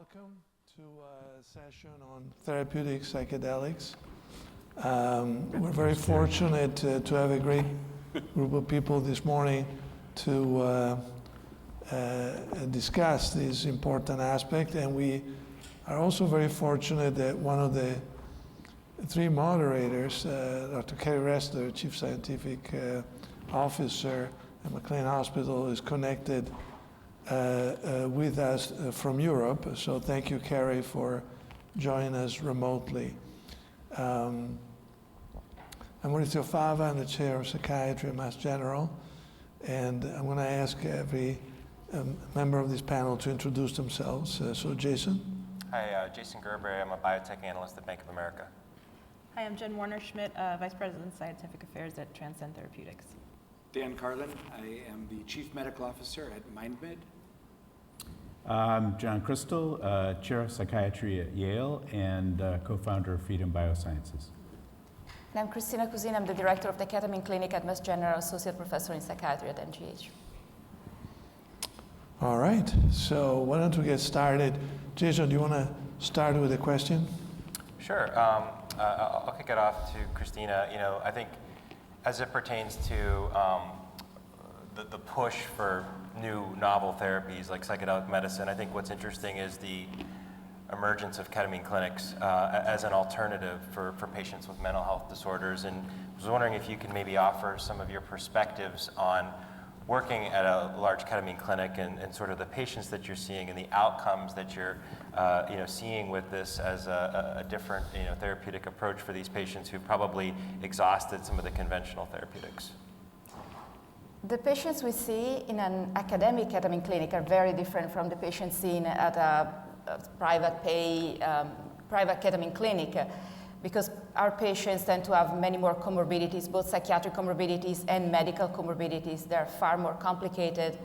welcome to a session on therapeutic psychedelics. We're very fortunate to have a great group of people this morning to discuss this important aspect, and we are also very fortunate that one of the three moderators, Dr. Kerry Ressler, Chief Scientific Officer at McLean Hospital, is connected with us from Europe. So thank you, Kerry, for joining us remotely. I'm Maurizio Fava. I'm the chair of Psychiatry at Mass General, and I'm going to ask every member of this panel to introduce themselves. So Jason. Hi, Jason Gerberry. I'm a biotech analyst at Bank of America. Hi, I'm Jen Warner-Schmidt, Vice President of Scientific Affairs at Transcend Therapeutics. Dan Karlin. I am the Chief Medical Officer at MindMed. I'm John Krystal, Chair of Psychiatry at Yale and co-founder of Freedom Biosciences. And I'm Cristina Cusin. I'm the Director of the Ketamine Clinic at Mass General, Associate Professor in Psychiatry at MGH. All right, so why don't we get started? Jason, do you want to start with a question? Sure. I'll kick it off to Cristina. I think as it pertains to the push for new novel therapies like psychedelic medicine, I think what's interesting is the emergence of ketamine clinics as an alternative for patients with mental health disorders. And I was wondering if you could maybe offer some of your perspectives on working at a large ketamine clinic and sort of the patients that you're seeing and the outcomes that you're seeing with this as a different therapeutic approach for these patients who've probably exhausted some of the conventional therapeutics. The patients we see in an academic ketamine clinic are very different from the patients seen at a private ketamine clinic, because our patients tend to have many more comorbidities, both psychiatric comorbidities and medical comorbidities. They're far more complicated,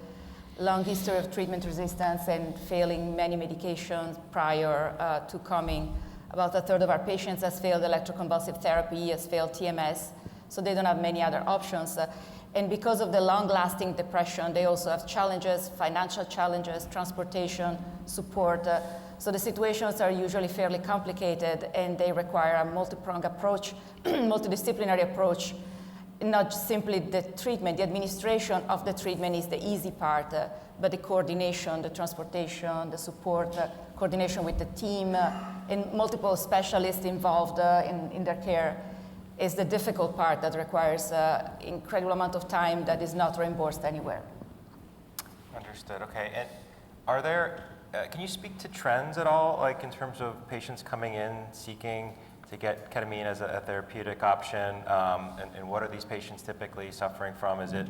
long history of treatment resistance and failing many medications prior to coming. About a third of our patients has failed electroconvulsive therapy, has failed TMS, so they don't have many other options. And because of the long-lasting depression, they also have challenges, financial challenges, transportation, support. So the situations are usually fairly complicated, and they require a multi-pronged approach, multidisciplinary approach. Not simply the treatment, the administration of the treatment is the easy part, but the coordination, the transportation, the support, coordination with the team, and multiple specialists involved in their care is the difficult part that requires incredible amount of time that is not reimbursed anywhere. Understood. Okay. And are there, can you speak to trends at all, like in terms of patients coming in seeking to get ketamine as a therapeutic option, and what are these patients typically suffering from? Is it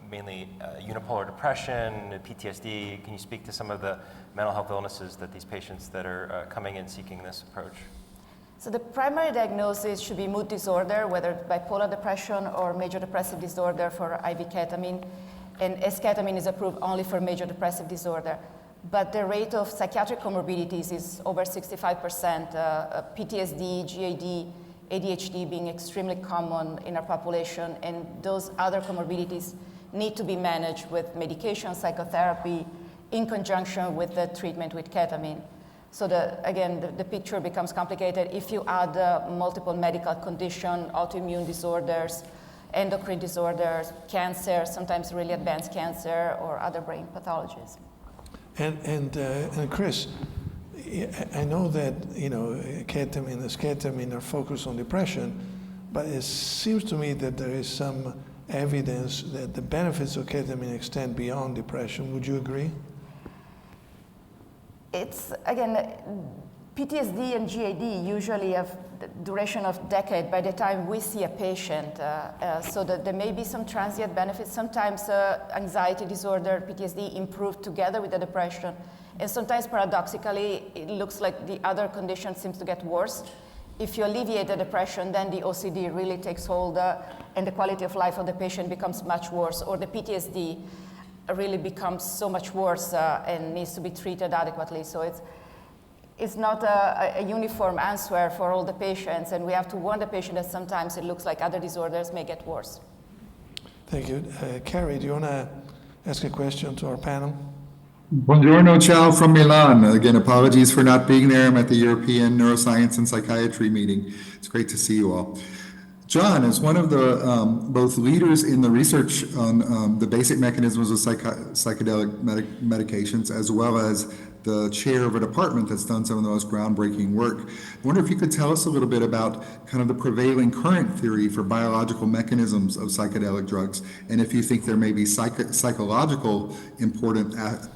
mainly unipolar depression, PTSD? Can you speak to some of the mental health illnesses that these patients that are coming in seeking this approach? So the primary diagnosis should be mood disorder, whether bipolar depression or major depressive disorder for IV ketamine. And esketamine is approved only for major depressive disorder. But the rate of psychiatric comorbidities is over 65%, PTSD, GAD, ADHD being extremely common in our population, and those other comorbidities need to be managed with medication, psychotherapy, in conjunction with the treatment with ketamine. So the picture becomes complicated if you add multiple medical conditions, autoimmune disorders, endocrine disorders, cancer, sometimes really advanced cancer, or other brain pathologies. And Chris, I know that ketamine and esketamine are focused on depression, but it seems to me that there is some evidence that the benefits of ketamine extend beyond depression. Would you agree? It's, again, PTSD and GAD usually have the duration of decade by the time we see a patient, so that there may be some transient benefits. Sometimes anxiety disorder, PTSD improve together with the depression, and sometimes paradoxically it looks like the other condition seems to get worse. If you alleviate the depression, then the OCD really takes hold, and the quality of life of the patient becomes much worse, or the PTSD really becomes so much worse and needs to be treated adequately. So it's not a uniform answer for all the patients, and we have to warn the patient that sometimes it looks like other disorders may get worse. Thank you. Kerry, do you want to ask a question to our panel? Buongiorno, ciao from Milan. Again, apologies for not being there. I'm at the European Neuroscience and Psychiatry meeting. It's great to see you all. John is one of the both leaders in the research on the basic mechanisms of psychedelic medications, as well as the chair of a department that's done some of the most groundbreaking work. I wonder if you could tell us a little bit about kind of the prevailing current theory for biological mechanisms of psychedelic drugs, and if you think there may be psychological important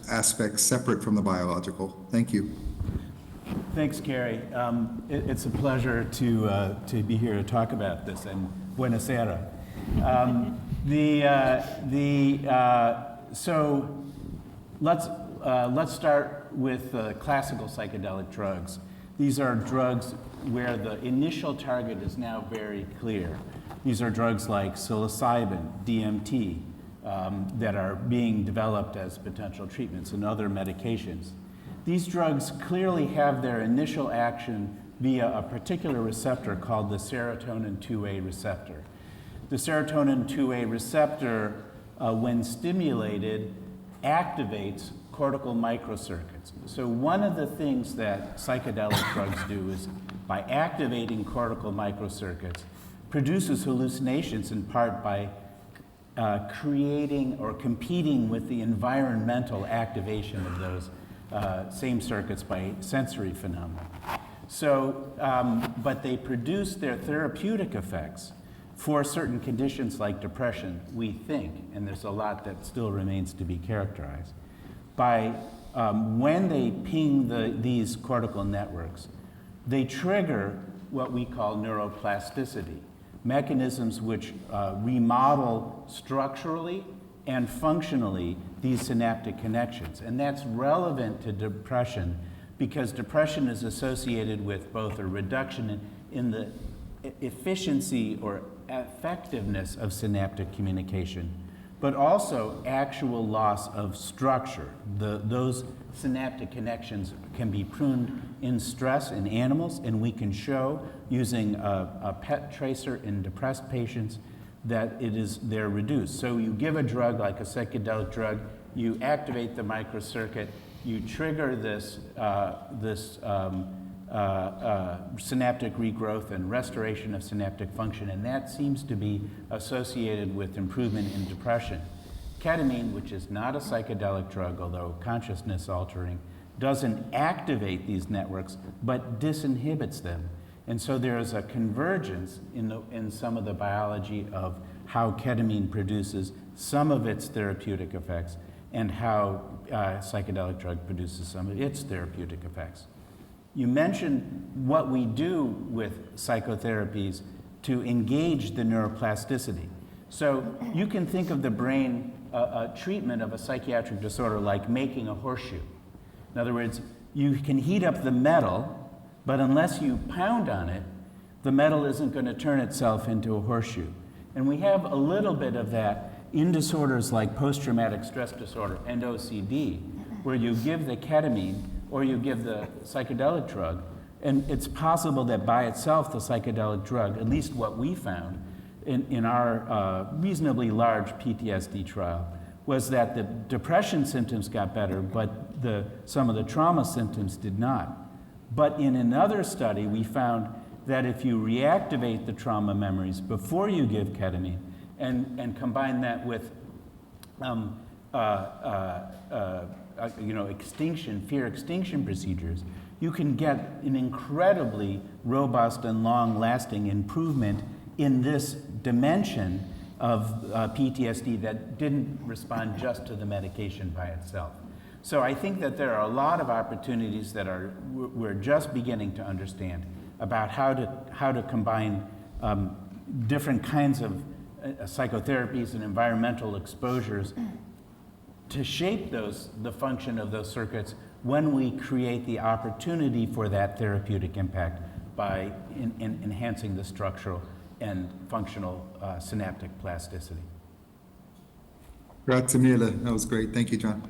aspects separate from the biological. Thank you. Thanks, Kerry. It's a pleasure to be here to talk about this, and buonasera. So let's start with classical psychedelic drugs. These are drugs where the initial target is now very clear. These are drugs like psilocybin, DMT, that are being developed as potential treatments, and other medications. These drugs clearly have their initial action via a particular receptor called the serotonin 2A receptor. The serotonin 2A receptor, when stimulated, activates cortical microcircuits. So one of the things that psychedelic drugs do is, by activating cortical microcircuits, produces hallucinations in part by creating or competing with the environmental activation of those same circuits by sensory phenomena. So, but they produce their therapeutic effects for certain conditions like depression, we think, and there's a lot that still remains to be characterized, by when they ping these cortical networks, they trigger what we call neuroplasticity, mechanisms which remodel structurally and functionally these synaptic connections. And that's relevant to depression because depression is associated with both a reduction in the efficiency or effectiveness of synaptic communication, but also actual loss of structure. Those synaptic connections can be pruned in stress in animals, and we can show using a PET tracer in depressed patients that they're reduced. So you give a drug like a psychedelic drug, you activate the microcircuit, you trigger this synaptic regrowth and restoration of synaptic function, and that seems to be associated with improvement in depression. Ketamine, which is not a psychedelic drug, although consciousness altering, doesn't activate these networks, but disinhibits them. And so there is a convergence in some of the biology of how ketamine produces some of its therapeutic effects and how psychedelic drug produces some of its therapeutic effects. You mentioned what we do with psychotherapies to engage the neuroplasticity. So you can think of the brain, a treatment of a psychiatric disorder like making a horseshoe. In other words, you can heat up the metal, but unless you pound on it, the metal isn't going to turn itself into a horseshoe. And we have a little bit of that in disorders like post-traumatic stress disorder and OCD, where you give the ketamine or you give the psychedelic drug, and it's possible that by itself the psychedelic drug, at least what we found in our reasonably large PTSD trial, was that the depression symptoms got better, but some of the trauma symptoms did not. But in another study, we found that if you reactivate the trauma memories before you give ketamine and combine that with fear extinction procedures, you can get an incredibly robust and long-lasting improvement in this dimension of PTSD that didn't respond just to the medication by itself. So I think that there are a lot of opportunities that we're just beginning to understand about how to combine different kinds of psychotherapies and environmental exposures to shape the function of those circuits when we create the opportunity for that therapeutic impact by enhancing the structural and functional synaptic plasticity. Grazie mille. That was great. Thank you, John.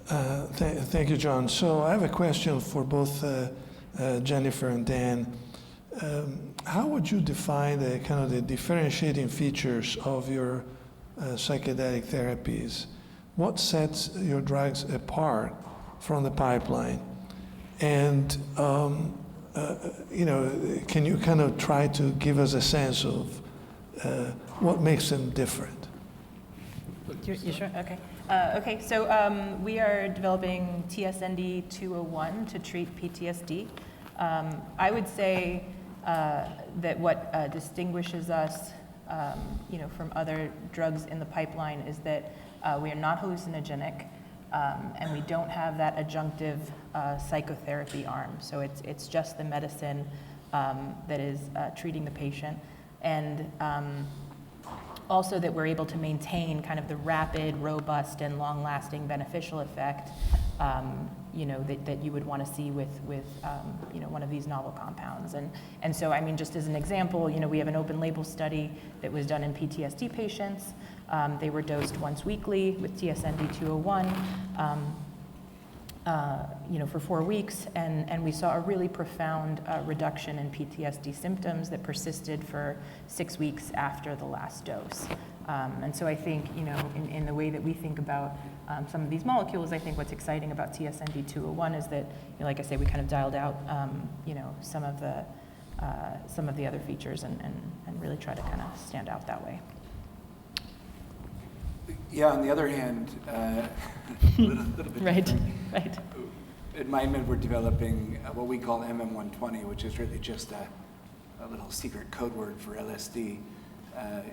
Thank you, John. So I have a question for both Jennifer and Dan. How would you define the kind of the differentiating features of your psychedelic therapies? what sets your drugs apart from the pipeline? And can you kind of try to give us a sense of what makes them different? You sure? Okay. Okay, so we are developing TSND-201 to treat PTSD. I would say that what distinguishes us from other drugs in the pipeline is that we are not hallucinogenic, and we don't have that adjunctive psychotherapy arm. So it's just the medicine that is treating the patient. And also that we're able to maintain kind of the rapid, robust, and long-lasting beneficial effect that you would want to see with one of these novel compounds. And so, I mean, just as an example, we have an open label study that was done in PTSD patients. They were dosed once weekly with TSND-201 for 4 weeks, and we saw a really profound reduction in PTSD symptoms that persisted for 6 weeks after the last dose. And so I think, in the way that we think about some of these molecules, I think what's exciting about TSND-201 is that, like I say, we kind of dialed out, some of the other features and really try to kind of stand out that way. Yeah, on the other hand, a little bit Right, different. right. At MindMed, we're developing what we call MM120, which is really just a little secret code word for LSD.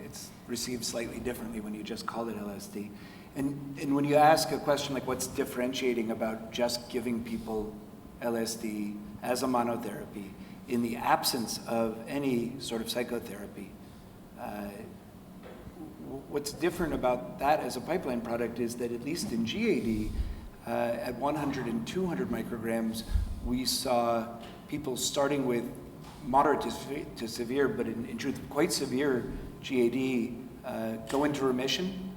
It's received slightly differently when you just call it LSD. And when you ask a question like what's differentiating about just giving people LSD as a monotherapy in the absence of any sort of psychotherapy, what's different about that as a pipeline product is that at least in GAD, at 100 and 200 micrograms, we saw people starting with moderate to severe, but in truth, quite severe GAD go into remission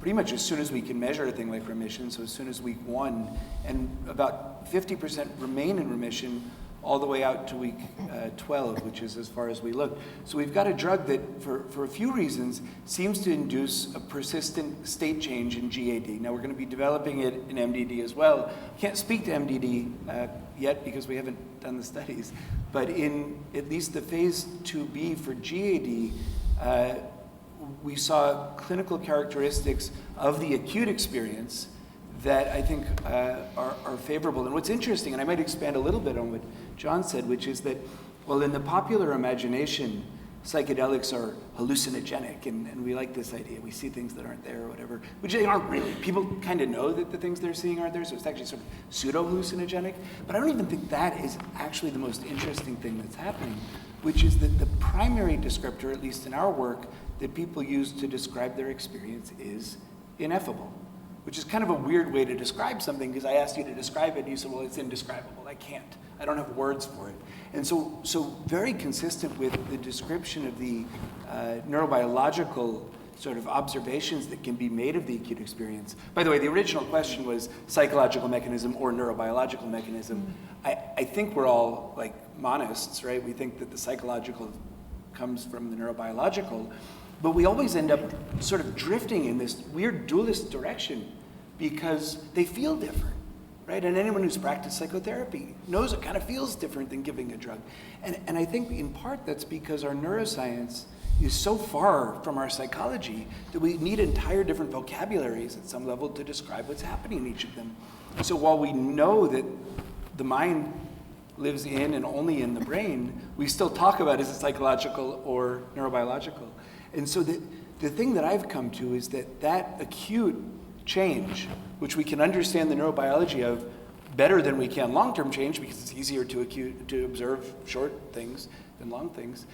pretty much as soon as we can measure a thing like remission, so as soon as week 1, and about 50% remain in remission all the way out to week 12, which is as far as we look. So we've got a drug that, for a few reasons, seems to induce a persistent state change in GAD. Now we're going to be developing it in MDD as well. Can't speak to MDD yet because we haven't done the studies, but in at least the phase 2B for GAD, we saw clinical characteristics of the acute experience that I think are favorable. And what's interesting, and I might expand a little bit on what John said, which is that, well, in the popular imagination, psychedelics are hallucinogenic, and we like this idea. We see things that aren't there or whatever, which they aren't really. People kind of know that the things they're seeing aren't there, so it's actually sort of pseudo-hallucinogenic. But I don't even think that is actually the most interesting thing that's happening, which is that the primary descriptor, at least in our work, that people use to describe their experience is ineffable, which is kind of a weird way to describe something, because I asked you to describe it, and you said, well, it's indescribable. I can't. I don't have words for it. And so very consistent with the description of the neurobiological sort of observations that can be made of the acute experience. By the way, the original question was psychological mechanism or neurobiological mechanism. I think we're all like monists, right? We think that the psychological comes from the neurobiological, but we always end up sort of drifting in this weird dualist direction because they feel different, right? And anyone who's practiced psychotherapy knows it kind of feels different than giving a drug. And I think in part that's because our neuroscience is so far from our psychology that we need entire different vocabularies at some level to describe what's happening in each of them. So while we know that the mind lives in and only in the brain, we still talk about is it psychological or neurobiological. And so the thing that I've come to is that acute change, which we can understand the neurobiology of better than we can long-term change because it's easier to observe short things than long things,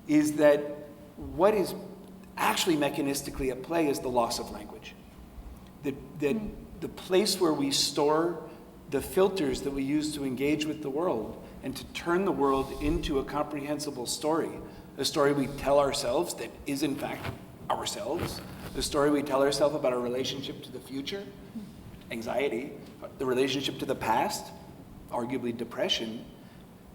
is that what is actually mechanistically at play is the loss of language. That the place where we store the filters that we use to engage with the world and to turn the world into a comprehensible story, a story we tell ourselves that is in fact ourselves, the story we tell ourselves about our relationship to the future, anxiety, the relationship to the past, arguably depression,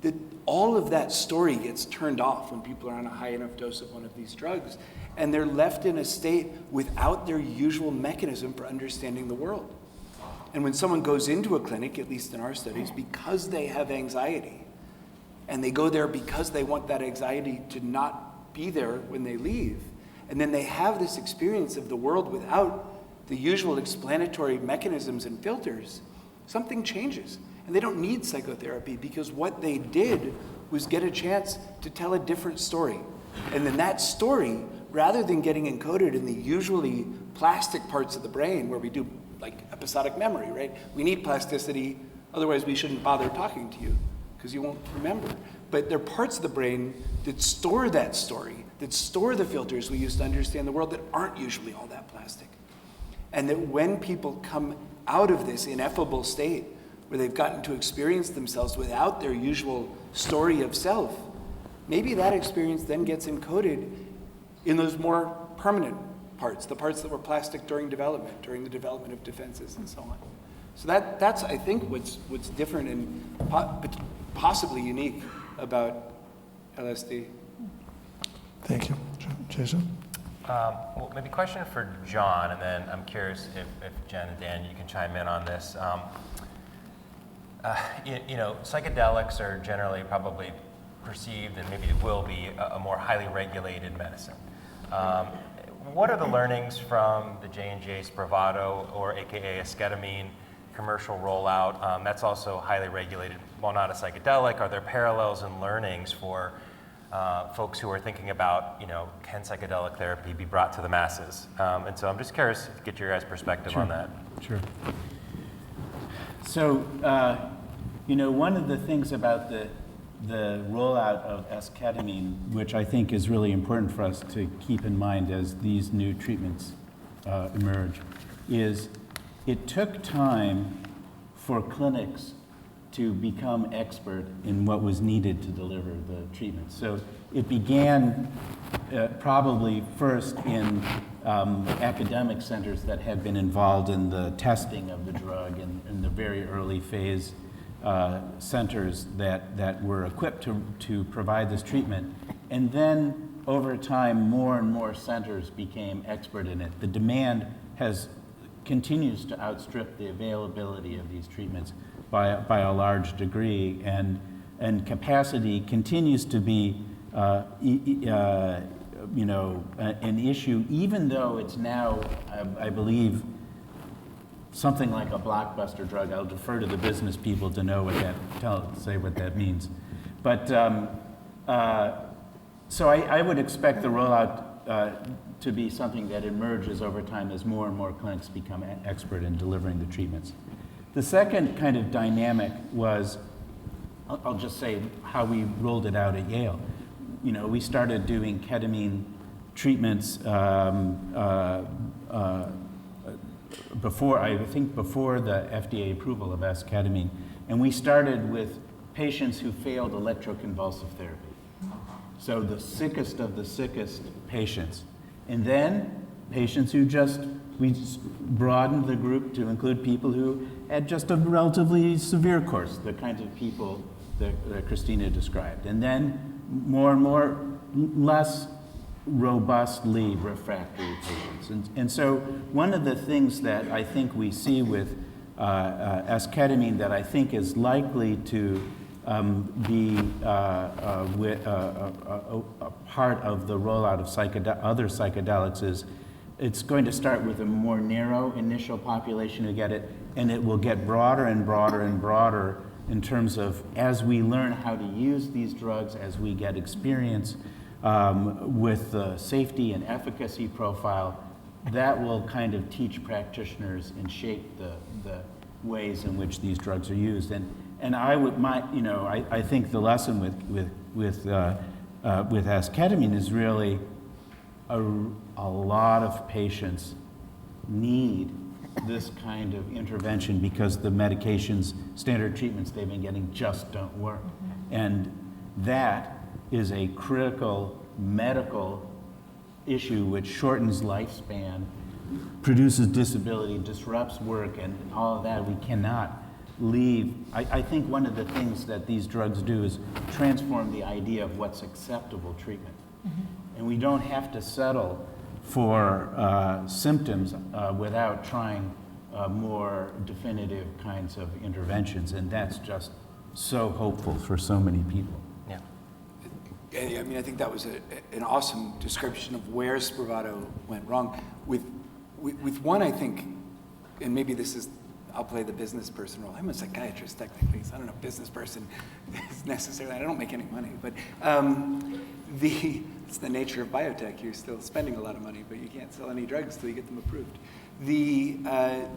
that all of that story gets turned off when people are on a high enough dose of one of these drugs, and they're left in a state without their usual mechanism for understanding the world. And when someone goes into a clinic, at least in our studies, because they have anxiety, and they go there because they want that anxiety to not be there when they leave, and then they have this experience of the world without the usual explanatory mechanisms and filters, something changes. And they don't need psychotherapy because what they did was get a chance to tell a different story. And then that story, rather than getting encoded in the usually plastic parts of the brain where we do like episodic memory, right? We need plasticity, otherwise we shouldn't bother talking to you because you won't remember. But there are parts of the brain that store that story, that store the filters we use to understand the world that aren't usually all that plastic. And that when people come out of this ineffable state where they've gotten to experience themselves without their usual story of self, maybe that experience then gets encoded in those more permanent parts, the parts that were plastic during the development of defenses and so on. So that's I think, what's different and possibly unique about LSD. Thank you. Jason? Well, maybe a question for John, and then I'm curious if Jen and Dan, you can chime in on this. Psychedelics are generally probably perceived, and maybe will be, a more highly regulated medicine. What are the learnings from the J&J Spravato, or AKA esketamine, commercial rollout? That's also highly regulated, while not a psychedelic. Are there parallels and learnings for folks who are thinking about, can psychedelic therapy be brought to the masses? And so I'm just curious to get your guys' perspective on that. Sure. So, one of the things about the rollout of esketamine, which I think is really important for us to keep in mind as these new treatments emerge, is it took time for clinics to become expert in what was needed to deliver the treatment. So it began probably first in academic centers that had been involved in the testing of the drug and in the very early phase centers that were equipped to provide this treatment. And then over time, more and more centers became expert in it. The demand continues to outstrip the availability of these treatments by a large degree, and capacity continues to be an issue, even though it's now, I believe, something like a blockbuster drug. I'll defer to the business people to know say what that means. But so I would expect the rollout to be something that emerges over time as more and more clinics become expert in delivering the treatments. The second kind of dynamic was, I'll just say how we rolled it out at Yale. We started doing ketamine treatments before the FDA approval of esketamine, and we started with patients who failed electroconvulsive therapy. So the sickest of the sickest patients. And then patients we broadened the group to include people who had just a relatively severe course, the kinds of people that Cristina described. And then more and more less robustly refractory patients. And so one of the things that I think we see with esketamine that I think is likely to be a part of the rollout of other psychedelics is it's going to start with a more narrow initial population who get it, and it will get broader and broader and broader in terms of as we learn how to use these drugs, as we get experience with the safety and efficacy profile, that will kind of teach practitioners and shape the ways in which these drugs are used. And I think the lesson with esketamine is really a lot of patients need this kind of intervention because the medications, standard treatments they've been getting just don't work. And that is a critical medical issue which shortens lifespan, produces disability, disrupts work, and all of that. We cannot leave. I think one of the things that these drugs do is transform the idea of what's acceptable treatment. And we don't have to settle for symptoms without trying more definitive kinds of interventions, and that's just so hopeful for so many people. Yeah. I mean, I think that was an awesome description of where Spravato went wrong. With one, I think, and maybe this is, I'll play the business person role. I'm a psychiatrist technically, so I don't know if business person is necessarily, I don't make any money, but it's the nature of biotech. You're still spending a lot of money, but you can't sell any drugs until you get them approved. The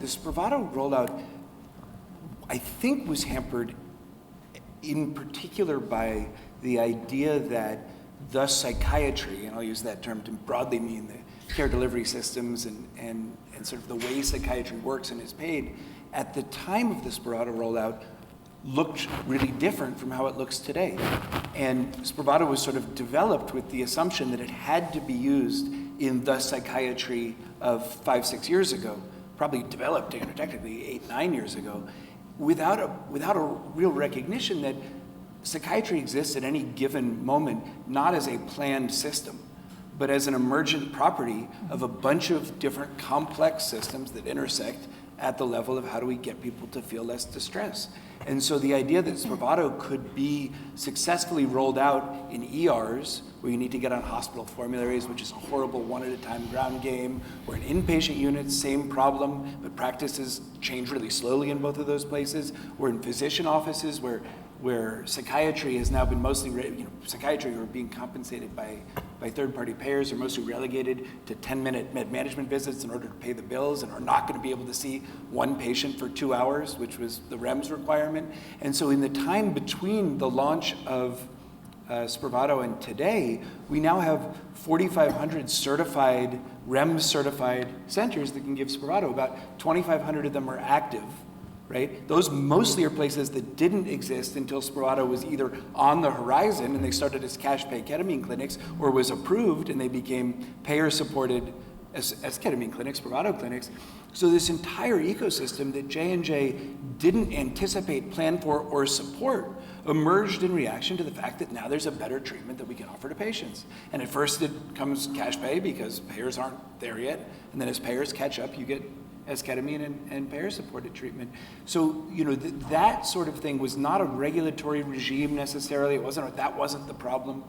Spravato rollout, I think, was hampered in particular by the idea that the psychiatry, and I'll use that term to broadly mean the care delivery systems and sort of the way psychiatry works and is paid, at the time of the Spravato rollout looked really different from how it looks today. And Spravato was sort of developed with the assumption that it had to be used in the psychiatry of 5-6 years ago, probably developed technically 8-9 years ago, without a real recognition that psychiatry exists at any given moment, not as a planned system, but as an emergent property of a bunch of different complex systems that intersect at the level of how do we get people to feel less distress. And so the idea that Spravato could be successfully rolled out in ERs, where you need to get on hospital formularies, which is a horrible one-at-a-time ground game, or in inpatient units, same problem, but practices change really slowly in both of those places, or in physician offices where psychiatry has now been mostly, psychiatry who are being compensated by third-party payers are mostly relegated to 10-minute med management visits in order to pay the bills and are not going to be able to see one patient for 2 hours, which was the REMS requirement. And so in the time between the launch of Spravato and today, we now have 4,500 certified, REMS certified centers that can give Spravato. About 2,500 of them are active. Right? Those mostly are places that didn't exist until Spravato was either on the horizon and they started as cash pay ketamine clinics, or was approved and they became payer supported as ketamine clinics, Spravato clinics. So this entire ecosystem that J&J didn't anticipate, plan for, or support emerged in reaction to the fact that now there's a better treatment that we can offer to patients. And at first it comes cash pay because payers aren't there yet. And then as payers catch up, you get esketamine and payer-supported treatment. So, that sort of thing was not a regulatory regime necessarily. That wasn't the problem.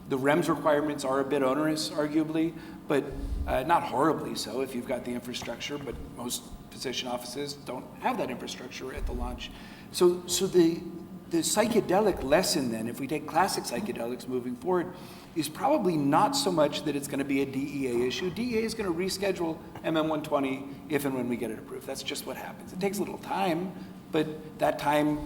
The REMS requirements are a bit onerous, arguably, but not horribly so if you've got the infrastructure, but most physician offices don't have that infrastructure at the launch. So the psychedelic lesson then, if we take classic psychedelics moving forward, is probably not so much that it's going to be a DEA issue. DEA is going to reschedule MM120 if and when we get it approved. That's just what happens. It takes a little time, but that time,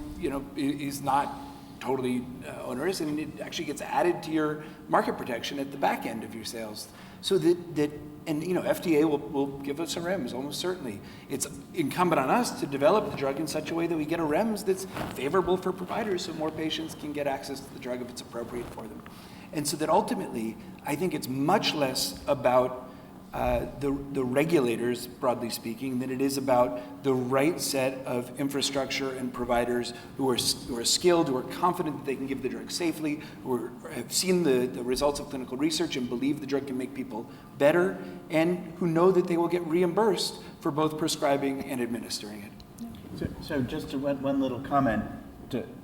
is not totally onerous, and it actually gets added to your market protection at the back end of your sales. So that FDA will give us a REMS, almost certainly. It's incumbent on us to develop the drug in such a way that we get a REMS that's favorable for providers so more patients can get access to the drug if it's appropriate for them. And so that ultimately, I think it's much less about the regulators, broadly speaking, than it is about the right set of infrastructure and providers who are skilled, who are confident that they can give the drug safely, who have seen the results of clinical research and believe the drug can make people better, and who know that they will get reimbursed for both prescribing and administering it. So just one little comment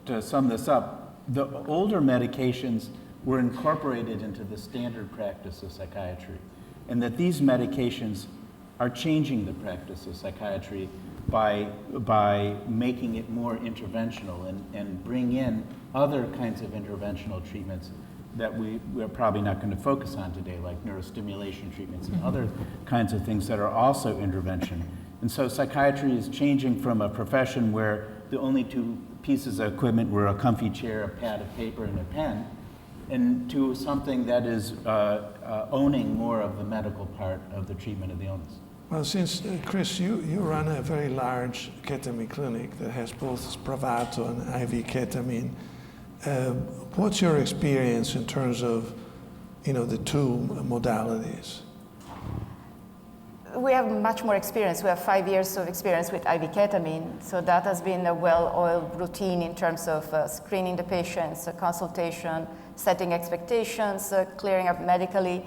to sum this up. The older medications were incorporated into the standard practice of psychiatry, and that these medications are changing the practice of psychiatry by making it more interventional and bring in other kinds of interventional treatments that we're probably not going to focus on today, like neurostimulation treatments and other kinds of things that are also intervention. And so psychiatry is changing from a profession where the only two pieces of equipment were a comfy chair, a pad of paper, and a pen, and to something that is owning more of the medical part of the treatment of the illness. Well, since, Chris, you run a very large ketamine clinic that has both Spravato and IV ketamine, what's your experience in terms of, the two modalities? we have much more experience. We have 5 years of experience with IV ketamine, so that has been a well-oiled routine in terms of screening the patients, consultation, setting expectations, clearing up medically.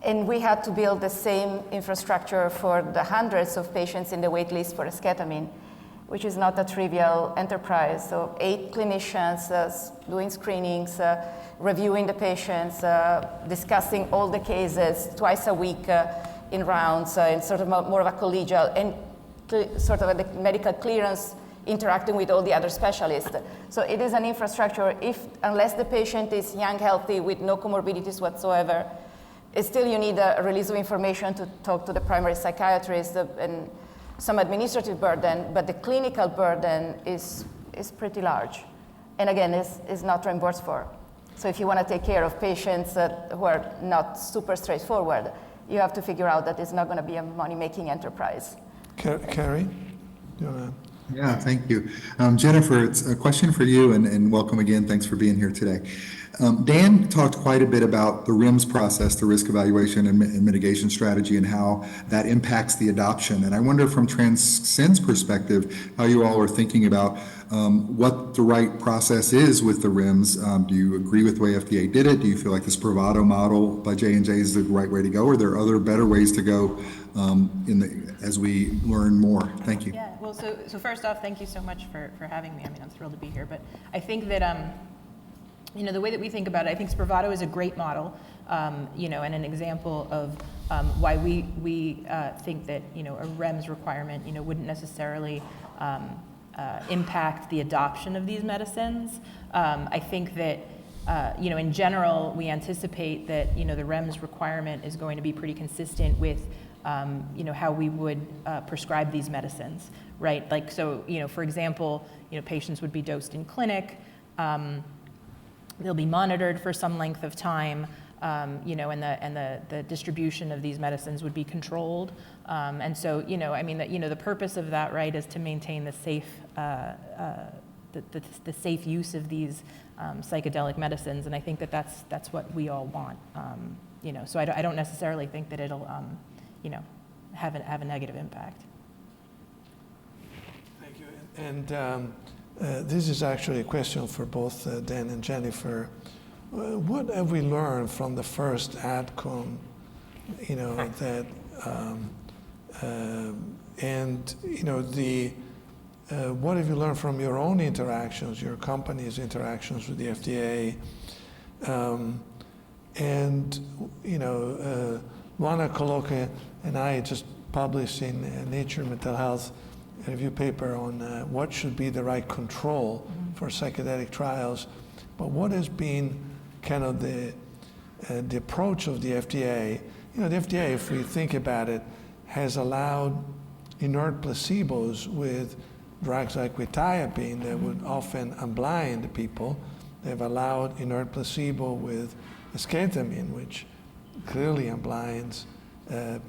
And we had to build the same infrastructure for the hundreds of patients in the wait list for esketamine, which is not a trivial enterprise. So 8 clinicians doing screenings, reviewing the patients, discussing all the cases twice a week in rounds, in sort of more of a collegial and sort of the medical clearance interacting with all the other specialists. So it is an infrastructure, unless the patient is young, healthy, with no comorbidities whatsoever, still you need a release of information to talk to the primary psychiatrist and some administrative burden, but the clinical burden is pretty large. And again, is not reimbursed for. So if you want to take care of patients who are not super straightforward, you have to figure out that it's not going to be a money-making enterprise. Kerry, you want to? Yeah, thank you. Jennifer, it's a question for you, and welcome again. Thanks for being here today. Dan talked quite a bit about the RIMS process, the risk evaluation and mitigation strategy, and how that impacts the adoption. And I wonder from Transcend's perspective, how you all are thinking about what the right process is with the RIMS. Do you agree with the way FDA did it? Do you feel like this Spravato model by J&J is the right way to go? Or are there other better ways to go as we learn more? Thank you. Yeah, well, so first off, thank you so much for having me. I mean, I'm thrilled to be here. But I think that, the way that we think about it, I think Spravato is a great model, and an example of why we think that, a REMS requirement, wouldn't necessarily impact the adoption of these medicines. I think that, in general, we anticipate that, the REMS requirement is going to be pretty consistent with, how we would prescribe these medicines, right? Like, so, for example, patients would be dosed in clinic, they'll be monitored for some length of time, and the distribution of these medicines would be controlled. And so, the purpose of that, right, is to maintain the safe, the safe use of these psychedelic medicines. And I think that that's what we all want. So I don't necessarily think that it'll, have a negative impact. Thank you. And this is actually a question for both Dan and Jennifer. What have we learned from the first AdCom, that, what have you learned from your own interactions, your company's interactions with the FDA? Luana Coloca and I just published in Nature Mental Health a review paper on what should be the right control for psychedelic trials. But what has been kind of the approach of the FDA? The FDA, if we think about it, has allowed inert placebos with drugs like quetiapine that would often unblind people. They've allowed inert placebo with esketamine, which clearly unblinds. Why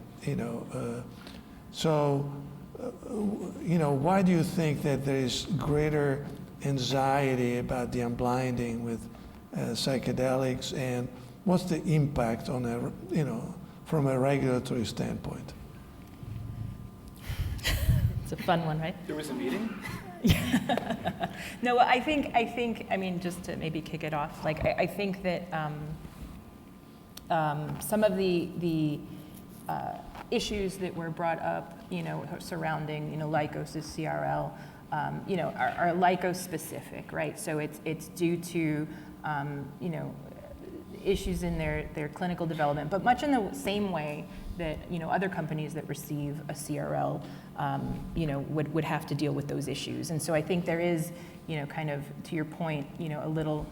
do you think that there is greater anxiety about the unblinding with psychedelics, and what's the impact on from a regulatory standpoint? It's a fun one, right? There was a meeting? No, I think, just to maybe kick it off, like, I think that some of the issues that were brought up, surrounding, Lykos' CRL, are Lykos specific, right? So it's due to, issues in their clinical development, but much in the same way that, other companies that receive a CRL, would have to deal with those issues. And so I think there is, kind of, to your point, a little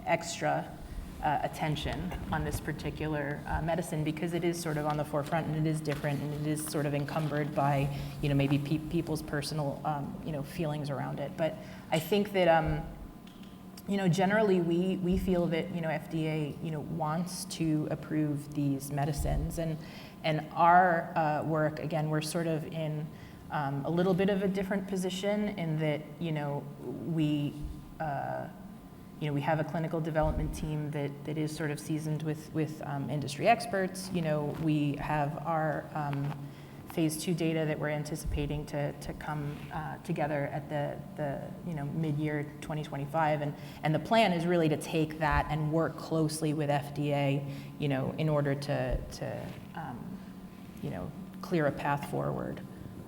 extra attention on this particular medicine, because it is sort of on the forefront, and it is different, and it is sort of encumbered by, maybe people's personal, feelings around it. But I think that, generally we feel that, FDA, wants to approve these medicines, and our work, again, we're sort of in a little bit of a different position in that, we we have a clinical development team that is sort of seasoned with industry experts. We have our phase 2 data that we're anticipating to come together at the mid-year 2025, and the plan is really to take that and work closely with FDA, in order to clear a path forward.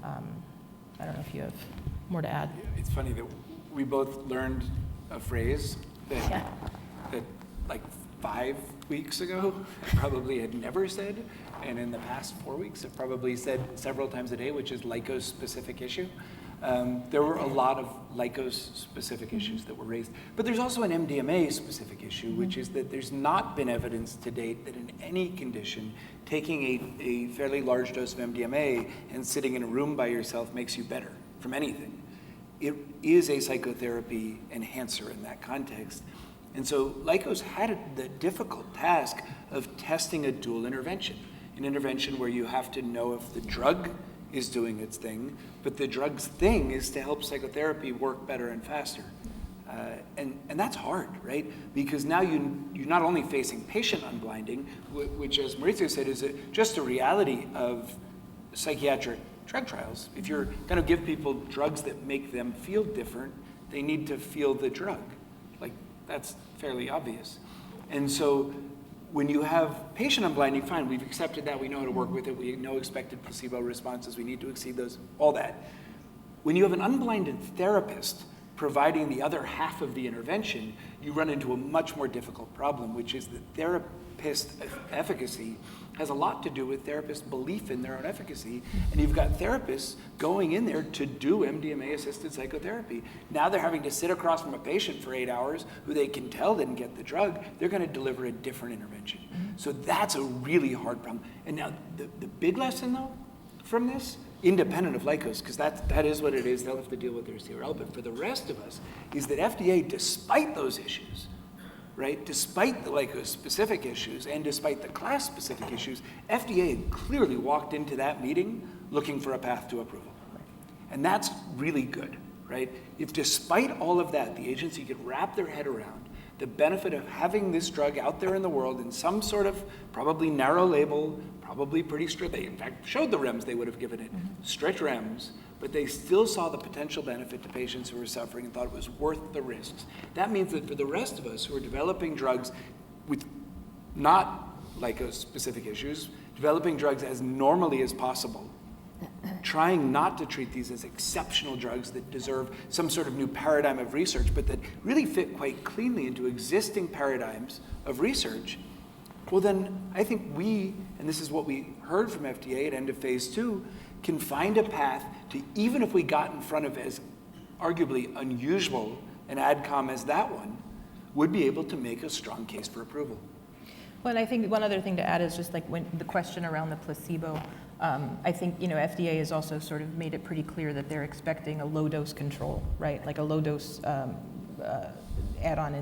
I don't know if you have more to add. It's funny that we both learned a phrase that like 5 weeks ago I probably had never said, and in the past 4 weeks I've probably said several times a day, which is Lykos-specific issue. There were a lot of Lykos-specific issues that were raised, but there's also an MDMA-specific issue, which is that there's not been evidence to date that in any condition taking a fairly large dose of MDMA and sitting in a room by yourself makes you better from anything. It is a psychotherapy enhancer in that context. And so Lykos had the difficult task of testing a dual intervention, an intervention where you have to know if the drug is doing its thing, but the drug's thing is to help psychotherapy work better and faster. And that's hard, right? Because now you're not only facing patient unblinding, which, as Maurizio said, is just a reality of psychiatric drug trials. If you're going to give people drugs that make them feel different, they need to feel the drug. Like, that's fairly obvious. And so when you have patient unblinding, fine, we've accepted that, we know how to work with it, we know expected placebo responses, we need to exceed those, all that. When you have an unblinded therapist providing the other half of the intervention, you run into a much more difficult problem, which is that therapist efficacy has a lot to do with therapist belief in their own efficacy, and you've got therapists going in there to do MDMA-assisted psychotherapy. Now they're having to sit across from a patient for 8 hours who they can tell didn't get the drug. They're going to deliver a different intervention. So that's a really hard problem. And now the big lesson, though, from this, independent of Lykos, because that is what it is, they'll have to deal with their CRL, but for the rest of us, is that FDA, despite those issues, right, despite the Lykos-specific issues and despite the class-specific issues, FDA clearly walked into that meeting looking for a path to approval. And that's really good, right? If despite all of that, the agency could wrap their head around the benefit of having this drug out there in the world in some sort of probably narrow label, probably pretty strict, they in fact showed the REMS they would have given it, strict REMS, but they still saw the potential benefit to patients who were suffering and thought it was worth the risks. That means that for the rest of us who are developing drugs with not Lykos-specific issues, developing drugs as normally as possible, trying not to treat these as exceptional drugs that deserve some sort of new paradigm of research, but that really fit quite cleanly into existing paradigms of research, well then I think we, and this is what we heard from FDA at end of phase 2, can find a path to, even if we got in front of as arguably unusual an AdCom as that one, would be able to make a strong case for approval. Well, and I think one other thing to add is just like when the question around the placebo, I think, FDA has also sort of made it pretty clear that they're expecting a low dose control, right? Like a low dose add-on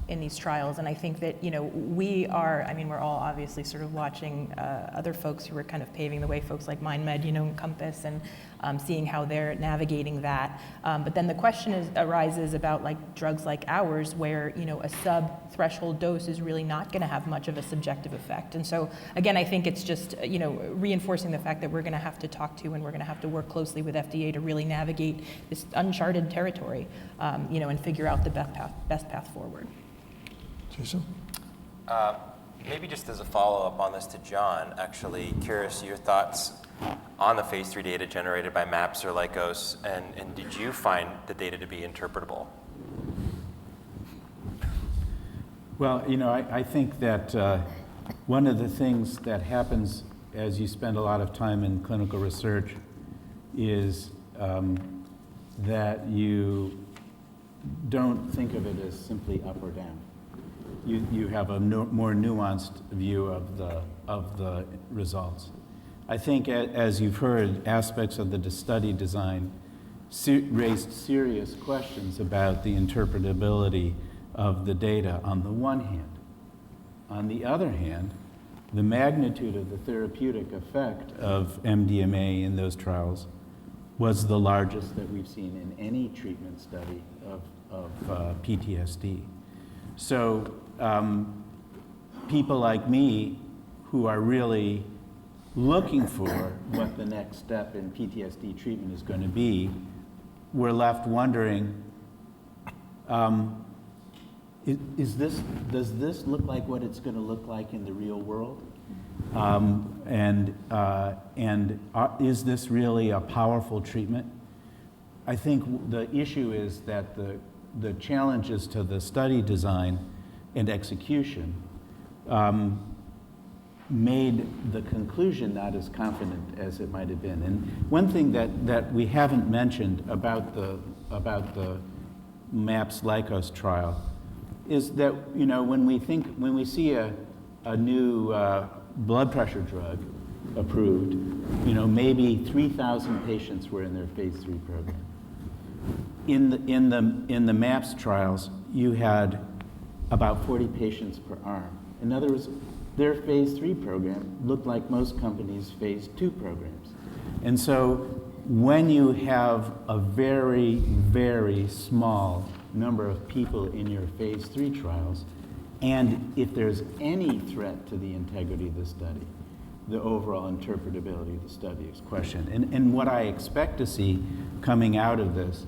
in these trials. And I think that, we're all obviously sort of watching other folks who are kind of paving the way, folks like MindMed, Compass, and seeing how they're navigating that. But then the question arises about like drugs like ours, where, a sub-threshold dose is really not going to have much of a subjective effect. And so, again, I think it's just, reinforcing the fact that we're going to have to talk to and we're going to have to work closely with FDA to really navigate this uncharted territory, and figure out the best path forward. Jason? Maybe just as a follow-up on this to John, actually curious your thoughts on the phase 3 data generated by MAPS or Lykos, and did you find the data to be interpretable? Well, I think that one of the things that happens as you spend a lot of time in clinical research is that you don't think of it as simply up or down. You have a more nuanced view of the results. I think, as you've heard, aspects of the study design raised serious questions about the interpretability of the data on the one hand. On the other hand, the magnitude of the therapeutic effect of MDMA in those trials was the largest that we've seen in any treatment study of PTSD. So people like me who are really looking for what the next step in PTSD treatment is going to be, we're left wondering, does this look like what it's going to look like in the real world? Is this really a powerful treatment? I think the issue is that the challenges to the study design and execution made the conclusion not as confident as it might have been. And one thing that we haven't mentioned about the MAPS Lykos trial is that, you know, when we see a new blood pressure drug approved, you know, maybe 3,000 patients were in their phase 3 program. In the MAPS trials, you had about 40 patients per arm. In other words, their phase 3 program looked like most companies' phase 2 programs. And so when you have a very, very small number of people in your phase 3 trials, and if there's any threat to the integrity of the study, the overall interpretability of the study is questioned. And what I expect to see coming out of this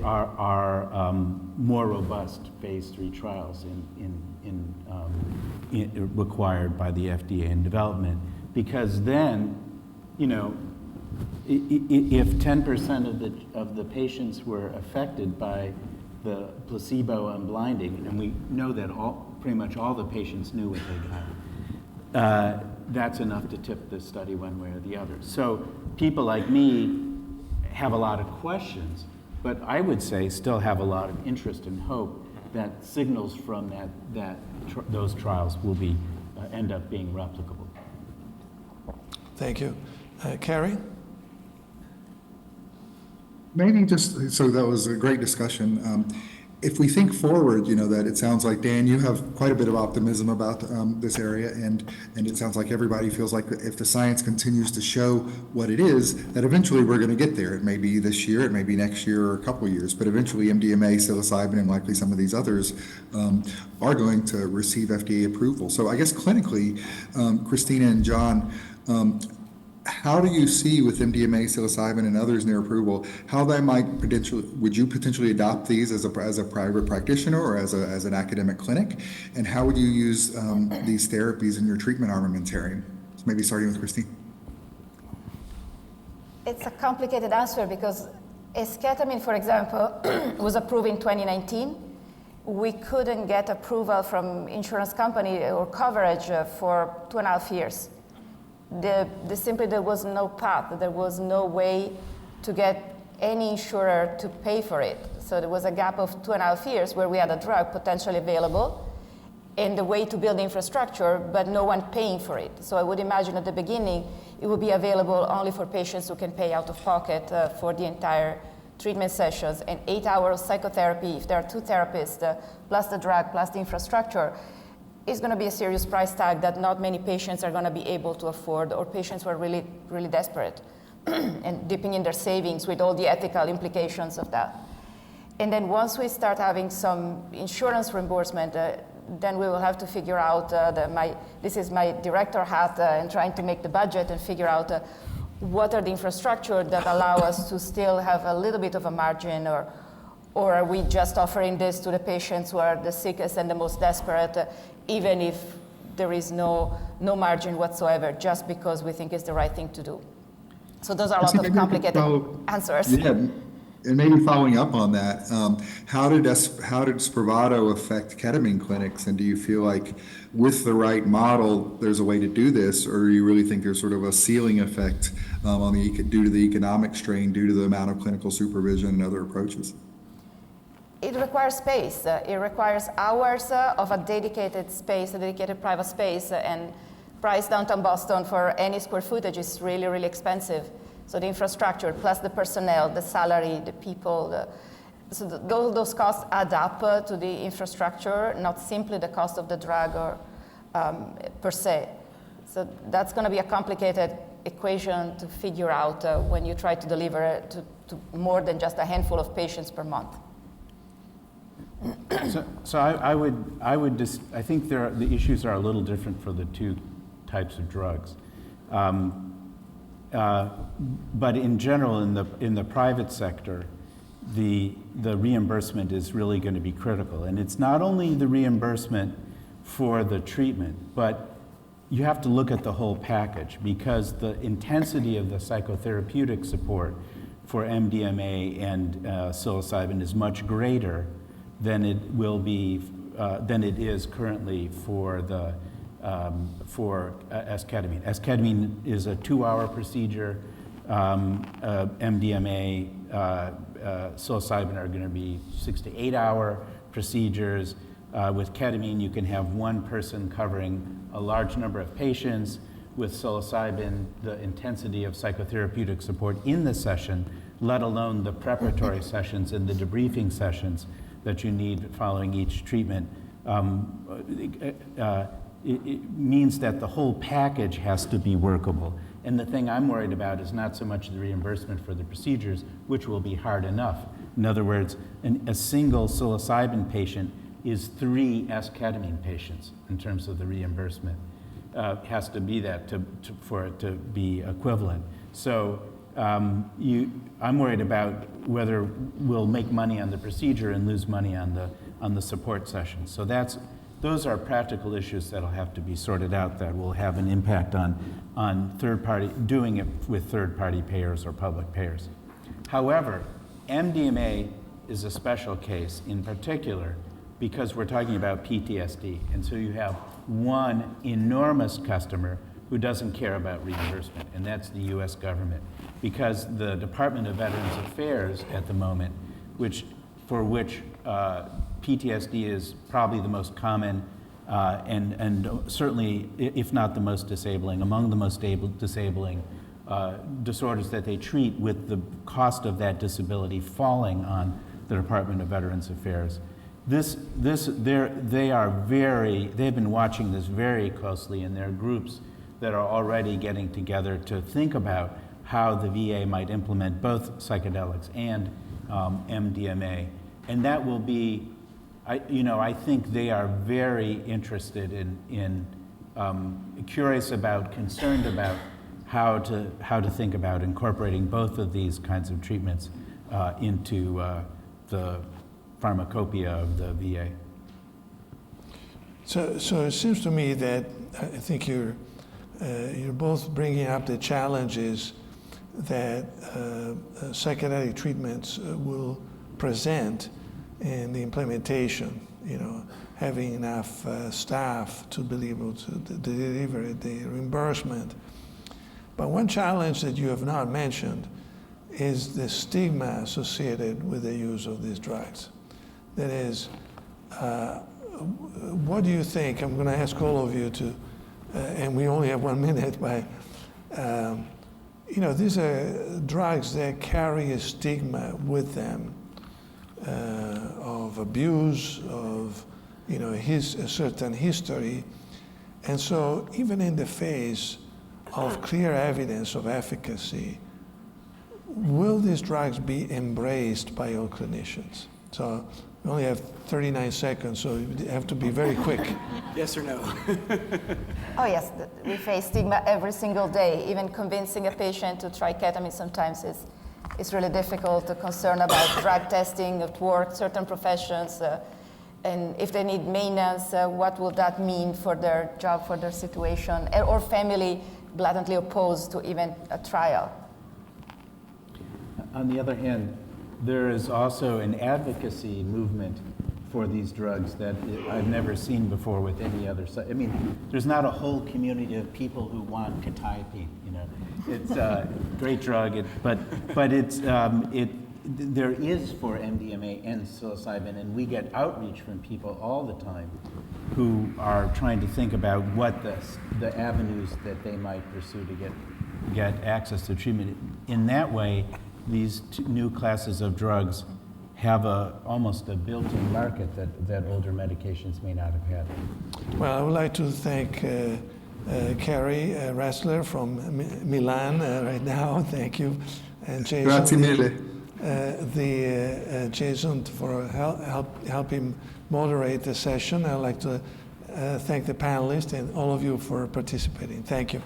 are more robust phase 3 trials required by the FDA in development, because then, you know, if 10% of the patients were affected by the placebo unblinding, and we know that pretty much all the patients knew what they got, that's enough to tip the study one way or the other. So people like me have a lot of questions, but I would say still have a lot of interest and hope that signals from those trials will end up being replicable. Thank you. Kerry? Maybe just, so that was a great discussion. If we think forward, you know, that it sounds like, Dan, you have quite a bit of optimism about this area, and it sounds like everybody feels like if the science continues to show what it is, that eventually we're going to get there. It may be this year, it may be next year or a couple of years, but eventually MDMA, psilocybin, and likely some of these others are going to receive FDA approval. So I guess clinically, Cristina and John, how do you see with MDMA, psilocybin, and others near approval, how they might would you potentially adopt these as a private practitioner or as an academic clinic? And how would you use these therapies in your treatment armamentarium? So maybe starting with Cristina. It's a complicated answer because as ketamine, for example, was approved in 2019, we couldn't get approval from insurance company or coverage for 2.5 years. Simply there was no path, there was no way to get any insurer to pay for it. So there was a gap of 2.5 years where we had a drug potentially available and the way to build infrastructure, but no one paying for it. So I would imagine at the beginning, it would be available only for patients who can pay out of pocket for the entire treatment sessions, and 8 hours psychotherapy, if there are 2 therapists, plus the drug, plus the infrastructure, is going to be a serious price tag that not many patients are going to be able to afford, or patients who are really, really desperate and dipping in their savings with all the ethical implications of that. And then once we start having some insurance reimbursement, then we will have to figure out, this is my director hat and trying to make the budget and figure out what are the infrastructure that allow us to still have a little bit of a margin, or are we just offering this to the patients who are the sickest and the most desperate, even if there is no margin whatsoever, just because we think it's the right thing to do. So those are a lot of complicated answers. Yeah, and maybe following up on that, how did Spravato affect ketamine clinics? And do you feel like with the right model, there's a way to do this, or do you really think there's sort of a ceiling effect due to the economic strain, due to the amount of clinical supervision and other approaches? It requires space. It requires hours of a dedicated space, a dedicated private space, and price downtown Boston for any square footage is really, really expensive. So the infrastructure, plus the personnel, the salary, the people, those costs add up to the infrastructure, not simply the cost of the drug or per se. So that's going to be a complicated equation to figure out when you try to deliver to more than just a handful of patients per month. So I think the issues are a little different for the two types of drugs. But in general, in the private sector, the reimbursement is really going to be critical. And it's not only the reimbursement for the treatment, but you have to look at the whole package, because the intensity of the psychotherapeutic support for MDMA and psilocybin is much greater than it will be than it is currently for the esketamine. Esketamine is a 2-hour procedure. MDMA, psilocybin are going to be 6 to 8 hour procedures. With ketamine, you can have one person covering a large number of patients. With psilocybin, the intensity of psychotherapeutic support in the session, let alone the preparatory sessions and the debriefing sessions that you need following each treatment, it means that the whole package has to be workable. And the thing I'm worried about is not so much the reimbursement for the procedures, which will be hard enough. In other words, a single psilocybin patient is 3 esketamine patients in terms of the reimbursement. Has to be that for it to be equivalent. So I'm worried about whether we'll make money on the procedure and lose money on the support sessions. So those are practical issues that'll have to be sorted out that will have an impact on doing it with third-party payers or public payers. However, MDMA is a special case in particular because we're talking about PTSD. And so you have one enormous customer who doesn't care about reimbursement, and that's the US government. Because the Department of Veterans Affairs at the moment, for which PTSD is probably the most common and certainly, if not the most disabling, among the most disabling disorders that they treat, with the cost of that disability falling on the Department of Veterans Affairs. They've been watching this very closely, and there are groups that are already getting together to think about how the VA might implement both psychedelics and MDMA. And that will be, I think they are very interested curious about, concerned about how to think about incorporating both of these kinds of treatments into the pharmacopoeia of the VA. So it seems to me that I think you're both bringing up the challenges that psychedelic treatments will present in the implementation. Having enough staff to be able to deliver the reimbursement. But one challenge that you have not mentioned is the stigma associated with the use of these drugs. That is, what do you think? I'm going to ask all of you to, and we only have 1 minute, but these are drugs that carry a stigma with them of abuse, of a certain history, and so even in the face of clear evidence of efficacy, will these drugs be embraced by all clinicians? So we only have 39 seconds, so you have to be very quick. Yes or no? Oh yes, we face stigma every single day. Even convincing a patient to try ketamine sometimes is really difficult. The concern about drug testing at work, certain professions, and if they need maintenance, what will that mean for their job, for their situation, or family blatantly opposed to even a trial. On the other hand, there is also an advocacy movement for these drugs that I've never seen before with any other. I mean, there's not a whole community of people who want quetiapine. It's a great drug, but there is for MDMA and psilocybin, and we get outreach from people all the time who are trying to think about what the avenues that they might pursue to get access to treatment. In that way, these new classes of drugs have almost a built-in market that older medications may not have had. Well, I would like to thank Kerry Ressler from Milan right now. Thank you. And Jason, Grazie mille. Jason for helping moderate the session. I'd like to thank the panelists and all of you for participating. Thank you.